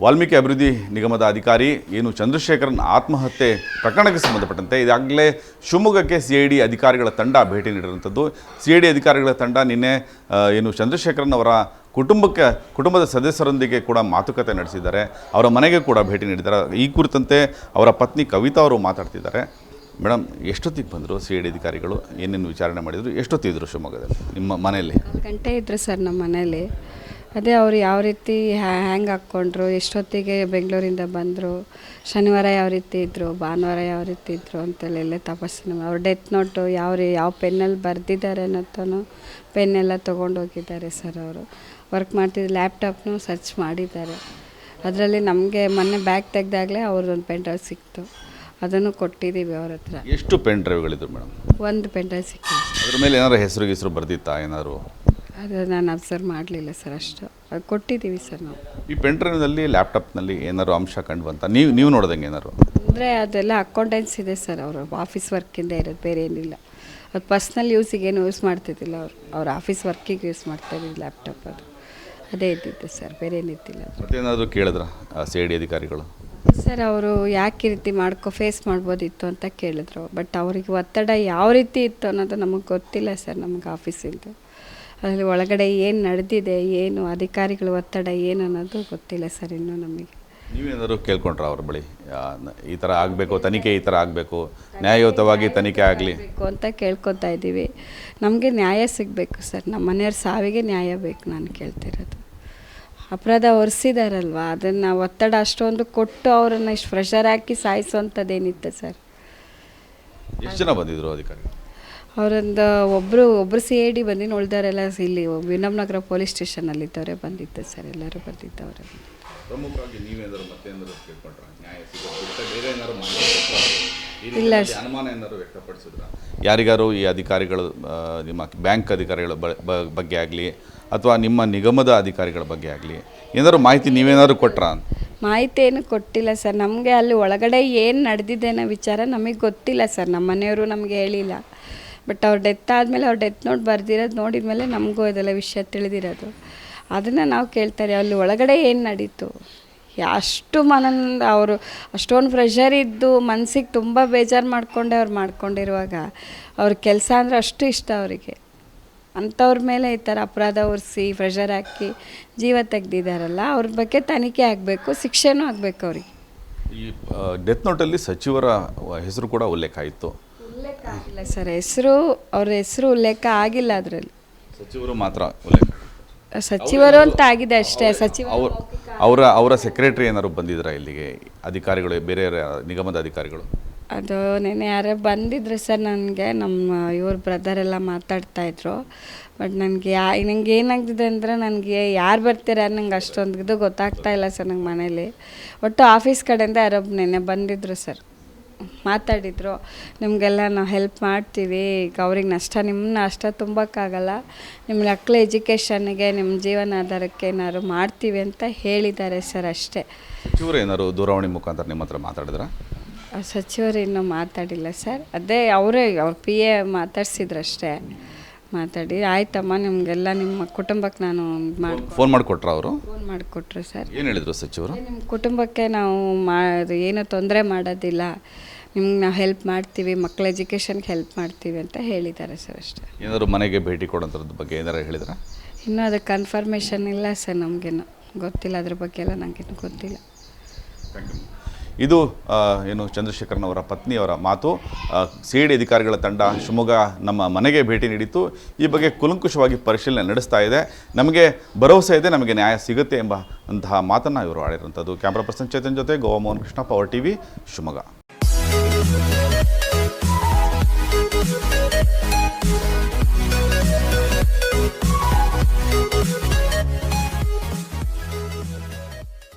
ವಾಲ್ಮೀಕಿ ಅಭಿವೃದ್ಧಿ ನಿಗಮದ ಅಧಿಕಾರಿ ಏನು ಚಂದ್ರಶೇಖರನ್ ಆತ್ಮಹತ್ಯೆ ಪ್ರಕರಣಕ್ಕೆ ಸಂಬಂಧಪಟ್ಟಂತೆ ಈಗಾಗಲೇ ಶಿವಮೊಗ್ಗಕ್ಕೆ CID ಅಧಿಕಾರಿಗಳ ತಂಡ ಭೇಟಿ ನೀಡಿರುವಂಥದ್ದು. CID ಅಧಿಕಾರಿಗಳ ತಂಡ ನಿನ್ನೆ ಏನು ಚಂದ್ರಶೇಖರನ್ ಅವರ ಕುಟುಂಬದ ಸದಸ್ಯರೊಂದಿಗೆ ಕೂಡ ಮಾತುಕತೆ ನಡೆಸಿದ್ದಾರೆ. ಅವರ ಮನೆಗೆ ಕೂಡ ಭೇಟಿ ನೀಡಿದ್ದಾರೆ. ಈ ಕುರಿತಂತೆ ಅವರ ಪತ್ನಿ ಕವಿತಾ ಅವರು ಮಾತಾಡ್ತಿದ್ದಾರೆ. ಮೇಡಮ್, ಎಷ್ಟೊತ್ತಿಗೆ ಬಂದರು CID ಅಧಿಕಾರಿಗಳು? ಏನೇನು ವಿಚಾರಣೆ ಮಾಡಿದರು? ಎಷ್ಟೊತ್ತಿದ್ರು ಶಿವಮೊಗ್ಗದಲ್ಲಿ ನಿಮ್ಮ ಮನೆಯಲ್ಲಿ? 4 ಗಂಟೆ ಇದ್ದರು ಸರ್ ನಮ್ಮ ಮನೇಲಿ. ಅದೇ ಅವರು ಯಾವ ರೀತಿ ಹ್ಯಾಂಗ್ ಹಾಕ್ಕೊಂಡ್ರು, ಎಷ್ಟೊತ್ತಿಗೆ ಬೆಂಗಳೂರಿಂದ ಬಂದರು, ಶನಿವಾರ ಯಾವ ರೀತಿ ಇದ್ದರು, ಭಾನುವಾರ ಯಾವ ರೀತಿ ಇದ್ದರು ಅಂತೆಲ್ಲ ತಪಾಸಣೆ ಅವ್ರ ಡೆತ್ ನೋಟು ಯಾವ ಪೆನ್ನಲ್ಲಿ ಬರೆದಿದ್ದಾರೆ ಅನ್ನೋತನೂ ಪೆನ್ನೆಲ್ಲ ತೊಗೊಂಡೋಗಿದ್ದಾರೆ ಸರ್. ಅವರು ವರ್ಕ್ ಮಾಡ್ತಿದ್ದ ಲ್ಯಾಪ್ಟಾಪ್ನು ಸರ್ಚ್ ಮಾಡಿದ್ದಾರೆ. ಅದರಲ್ಲಿ ನಮಗೆ ಮೊನ್ನೆ ಬ್ಯಾಗ್ ತೆಗೆದಾಗಲೇ ಅವ್ರದ್ದೊಂದು ಪೆನ್ ಡ್ರೈವ್ ಸಿಕ್ತು, ಅದನ್ನು ಕೊಟ್ಟಿದ್ದೀವಿ ಅವ್ರ ಹತ್ರ. ಎಷ್ಟು ಪೆನ್ ಡ್ರೈವ್ಗಳಿದ್ರು ಮೇಡಮ್? 1 ಪೆನ್ ಡ್ರೈವ್ ಸಿಕ್ಕಿದೆ. ಅದ್ರ ಮೇಲೆ ಏನಾದ್ರು ಹೆಸರು ಬರ್ದಿತ್ತಾ ಏನಾದ್ರು? ಅದು ನಾನು ಅಬ್ಸರ್ವ್ ಮಾಡಲಿಲ್ಲ ಸರ್, ಅಷ್ಟು ಅದು ಕೊಟ್ಟಿದ್ದೀವಿ ಸರ್ ನಾವು. ಈ ಪೆನ್ ಡ್ರೈವ್ನಲ್ಲಿ ಲ್ಯಾಪ್ಟಾಪ್ನಲ್ಲಿ ಏನಾದ್ರು ಅಂಶ ಕಂಡು ಬಂತ? ನೀವು ನೋಡ್ದಂಗೆ ಏನಾರು? ಅಂದರೆ ಅದೆಲ್ಲ ಅಕೌಂಟೆನ್ಸ್ ಇದೆ ಸರ್, ಅವರು ಆಫೀಸ್ ವರ್ಕಿಂದ ಇರೋದು, ಬೇರೆ ಏನಿಲ್ಲ. ಅದು ಪರ್ಸ್ನಲ್ ಯೂಸಿಗೇನು ಯೂಸ್ ಮಾಡ್ತಿದ್ದಿಲ್ಲ ಅವ್ರ ಆಫೀಸ್ ವರ್ಕಿಗೆ ಯೂಸ್ ಮಾಡ್ತಾಯಿದ್ದು ಲ್ಯಾಪ್ಟಾಪ್, ಅದು ಅದೇ ಇದ್ದಿತ್ತು ಸರ್, ಬೇರೆ ಏನಿದ್ದಿಲ್ಲ. ಮತ್ತೇನಾದರೂ ಕೇಳಿದ್ರ CID ಅಧಿಕಾರಿಗಳು? ಸರ್ ಅವರು ಯಾಕೆ ಈ ರೀತಿ ಫೇಸ್ ಮಾಡ್ಬೋದಿತ್ತು ಅಂತ ಕೇಳಿದ್ರು. ಬಟ್ ಅವರಿಗೆ ಒತ್ತಡ ಯಾವ ರೀತಿ ಇತ್ತು ಅನ್ನೋದು ನಮಗೆ ಗೊತ್ತಿಲ್ಲ ಸರ್. ನಮಗೆ ಆಫೀಸಿಂದ ಅದರಲ್ಲಿ ಒಳಗಡೆ ಏನು ನಡೆದಿದೆ, ಏನು ಅಧಿಕಾರಿಗಳ ಒತ್ತಡ ಏನು ಅನ್ನೋದು ಗೊತ್ತಿಲ್ಲ ಸರ್ ಇನ್ನೂ ನಮಗೆ. ನೀವೇನಾದರೂ ಕೇಳ್ಕೊಂಡ್ರ ಅವ್ರ ಬಳಿ ಈ ಥರ ಆಗಬೇಕು, ತನಿಖೆ ಈ ಥರ ಆಗಬೇಕು, ನ್ಯಾಯಯುತವಾಗಿ ತನಿಖೆ ಆಗಲಿ ಅಂತ ಕೇಳ್ಕೊತಾ ಇದ್ದೀವಿ. ನಮಗೆ ನ್ಯಾಯ ಸಿಗಬೇಕು ಸರ್, ನಮ್ಮ ಮನೆಯವ್ರ ಸಾವಿಗೆ ನ್ಯಾಯ ಬೇಕು ನಾನು ಕೇಳ್ತಿರೋದು. ಅಪರಾಧ ಹೊರಿಸಿದಾರಲ್ವ, ಅದನ್ನು ಒತ್ತಡ ಅಷ್ಟೊಂದು ಕೊಟ್ಟು ಅವರನ್ನು ಇಷ್ಟು ಪ್ರೆಷರ್ ಹಾಕಿ ಸಾಯಿಸೋವಂಥದ್ದೇನಿತ್ತು ಸರ್. ಎಷ್ಟು ಜನ ಬಂದಿದ್ರು ಅಧಿಕಾರಿ? ಅವರೊಂದು ಒಬ್ಬರು CID ಬಂದಿನ ಉಳಿದವರೆಲ್ಲ ಇಲ್ಲಿ ವಿನಮ್ನಗರ ಪೊಲೀಸ್ ಸ್ಟೇಷನಲ್ಲಿದ್ದವರೇ ಬಂದಿತ್ತು ಸರ್, ಎಲ್ಲರೂ ಬಂದಿದ್ದವರು. ಪ್ರಮುಖವಾಗಿ ನೀವೇನಾದ್ರು ಮತ್ತೇನಾದ್ರು ಕೇಳ್ಕೊಂಡ್ರ ನ್ಯಾಯ ಸಿಗುತ್ತೆ ಬೇರೆ ಏನಾದ್ರು ಇಲ್ಲ ಅನುಮಾನ ಏನಾದ್ರು ವ್ಯಕ್ತಪಡಿಸಿದ್ರ? ಯಾರಿಗಾರು ಈ ಅಧಿಕಾರಿಗಳು ನಿಮ್ಮ ಬ್ಯಾಂಕ್ ಅಧಿಕಾರಿಗಳ ಬಗ್ಗೆ ಆಗಲಿ ಅಥವಾ ನಿಮ್ಮ ನಿಗಮದ ಅಧಿಕಾರಿಗಳ ಬಗ್ಗೆ ಆಗಲಿ ಏನಾದ್ರು ಮಾಹಿತಿ ನೀವೇನಾದ್ರು ಕೊಟ್ರಾ? ಮಾಹಿತಿ ಏನು ಕೊಟ್ಟಿಲ್ಲ ಸರ್. ನಮಗೆ ಅಲ್ಲಿ ಒಳಗಡೆ ಏನು ನಡೆದಿದೆ ಅನ್ನೋ ವಿಚಾರ ನಮಗೆ ಗೊತ್ತಿಲ್ಲ ಸರ್. ನಮ್ಮ ಮನೆಯವರು ನಮಗೆ ಹೇಳಿಲ್ಲ. ಬಟ್ ಅವ್ರ ಡೆತ್ ಆದಮೇಲೆ ಅವ್ರ ಡೆತ್ ನೋಟ್ ಬರ್ದಿರೋದು ನೋಡಿದ ಮೇಲೆ ನಮಗೂ ಅದೆಲ್ಲ ವಿಷಯ ತಿಳಿದಿರೋದು. ಅದನ್ನು ನಾವು ಕೇಳ್ತಾರೆ, ಅಲ್ಲಿ ಒಳಗಡೆ ಏನು ನಡೀತು, ಅಷ್ಟು ಅವರು ಅಷ್ಟೊಂದು ಪ್ರೆಷರ್ ಇದ್ದು ಮನಸ್ಸಿಗೆ ತುಂಬ ಬೇಜಾರು ಮಾಡಿಕೊಂಡೆ ಅವ್ರು ಮಾಡ್ಕೊಂಡಿರುವಾಗ ಅವ್ರ ಕೆಲಸ ಅಂದರೆ ಅಷ್ಟು ಇಷ್ಟ ಅವರಿಗೆ. ಅಂಥವ್ರ ಮೇಲೆ ಈ ಥರ ಅಪರಾಧ ಹೊರಿಸಿ ಪ್ರೆಷರ್ ಹಾಕಿ ಜೀವ ತೆಗೆದಿದ್ದಾರಲ್ಲ, ಅವ್ರ ಬಗ್ಗೆ ತನಿಖೆ ಆಗಬೇಕು, ಶಿಕ್ಷೆನೂ ಆಗಬೇಕು ಅವ್ರಿಗೆ. ಈ ಡೆತ್ ನೋಟಲ್ಲಿ ಸಚಿವರ ಹೆಸರು ಕೂಡ ಉಲ್ಲೇಖ ಆಯಿತು. ಉಲ್ಲೇಖ ಆಗಿಲ್ಲ ಸರ್, ಅವ್ರ ಹೆಸರು ಉಲ್ಲೇಖ ಆಗಿಲ್ಲ. ಅದರಲ್ಲಿ ಸಚಿವರು ಮಾತ್ರ ಉಲ್ಲೇಖ, ಸಚಿವರು ಅಂತ ಆಗಿದೆ ಅಷ್ಟೇ. ಅವರ ಸೆಕ್ರೆಟರಿ ಏನಾದ್ರು ಬಂದಿದ್ರ ಇಲ್ಲಿಗೆ ಅಧಿಕಾರಿಗಳು, ಬೇರೆ ನಿಗಮದ ಅಧಿಕಾರಿಗಳು? ಅದು ನೆನೆ ಯಾರೋ ಬಂದಿದ್ರು ಸರ್. ನನಗೆ ನಮ್ಮ ಇವ್ರ ಬ್ರದರ್ ಎಲ್ಲ ಮಾತಾಡ್ತಾಯಿದ್ರು. ಬಟ್ ನನಗೆ ಏನಾಗ್ತಿದೆ ಅಂದರೆ ನನಗೆ ಯಾರು ಬರ್ತೀರ ನಂಗೆ ಅಷ್ಟೊಂದು ಇದು ಗೊತ್ತಾಗ್ತಾ ಇಲ್ಲ ಸರ್. ನಂಗೆ ಮನೇಲಿ ಒಟ್ಟು ಆಫೀಸ್ ಕಡೆಯಿಂದ ಯಾರೋ ನೆನೆ ಬಂದಿದ್ರು ಸರ್, ಮಾತಾಡಿದರು. ನಿಮಗೆಲ್ಲ ನಾವು ಹೆಲ್ಪ್ ಮಾಡ್ತೀವಿ, ಈಗ ಅವ್ರಿಗೆ ನಿಮ್ಮನ್ನ ಅಷ್ಟ ತುಂಬೋಕ್ಕಾಗಲ್ಲ, ನಿಮ್ಮ ಮಕ್ಕಳ ಎಜುಕೇಷನ್ನಿಗೆ ನಿಮ್ಮ ಜೀವನಾಧಾರಕ್ಕೆ ಏನಾದ್ರು ಮಾಡ್ತೀವಿ ಅಂತ ಹೇಳಿದ್ದಾರೆ ಸರ್, ಅಷ್ಟೇ. ಸಚಿವರು ಏನಾದ್ರು ದೂರವಾಣಿ ಮುಖಾಂತರ ನಿಮ್ಮ ಹತ್ರ ಮಾತಾಡಿದ್ರ? ಸಚಿವರು ಇನ್ನೂ ಮಾತಾಡಿಲ್ಲ ಸರ್. ಅದೇ ಅವ್ರ PA ಮಾತಾಡ್ಸಿದ್ರು ಅಷ್ಟೇ. ಮಾತಾಡಿ ಆಯ್ತಮ್ಮ ನಿಮಗೆಲ್ಲ ನಿಮ್ಮ ಕುಟುಂಬಕ್ಕೆ ನಾನು ಫೋನ್ ಮಾಡಿಕೊಟ್ರ ಅವರು? ಫೋನ್ ಮಾಡಿಕೊಟ್ರು ಸರ್. ಏನು ಹೇಳಿದ್ರು ಸಚಿವರು? ನಿಮ್ಮ ಕುಟುಂಬಕ್ಕೆ ನಾವು ಏನೂ ತೊಂದರೆ ಮಾಡೋದಿಲ್ಲ, ನಿಮ್ಗೆ ನಾವು ಹೆಲ್ಪ್ ಮಾಡ್ತೀವಿ, ಮಕ್ಕಳ ಎಜುಕೇಷನ್ಗೆ ಹೆಲ್ಪ್ ಮಾಡ್ತೀವಿ ಅಂತ ಹೇಳಿದ್ದಾರೆ ಸರ್, ಅಷ್ಟೇ. ಏನಾದ್ರು ಮನೆಗೆ ಭೇಟಿ ಕೊಡೋಂಥದ್ದು ಬಗ್ಗೆ ಏನಾರು ಹೇಳಿದ್ರ? ಇನ್ನೂ ಅದು ಕನ್ಫರ್ಮೇಷನ್ ಇಲ್ಲ ಸರ್, ನಮಗೇನು ಗೊತ್ತಿಲ್ಲ, ಅದ್ರ ಬಗ್ಗೆ ಎಲ್ಲ ನನಗೇನು ಗೊತ್ತಿಲ್ಲ. ಇದು ಏನು ಚಂದ್ರಶೇಖರನ್ ಅವರ ಪತ್ನಿಯವರ ಮಾತು. CID ಅಧಿಕಾರಿಗಳ ತಂಡ ಶಿವಮೊಗ್ಗ ನಮ್ಮ ಮನೆಗೆ ಭೇಟಿ ನೀಡಿತ್ತು. ಈ ಬಗ್ಗೆ ಕೂಲಂಕುಷವಾಗಿ ಪರಿಶೀಲನೆ ನಡೆಸ್ತಾ ಇದೆ. ನಮಗೆ ಭರವಸೆ ಇದೆ, ನಮಗೆ ನ್ಯಾಯ ಸಿಗುತ್ತೆ ಎಂಬಂತಹ ಮಾತನ್ನು ಇವರು ಆಡಿರುವಂಥದ್ದು. ಕ್ಯಾಮ್ರಾ ಪರ್ಸನ್ ಚೇತನ್ ಜೊತೆ ಗೋವಾ ಮೋಹನ್ ಕೃಷ್ಣ, ಪವರ್ TV, ಶಿವಮೊಗ್ಗ.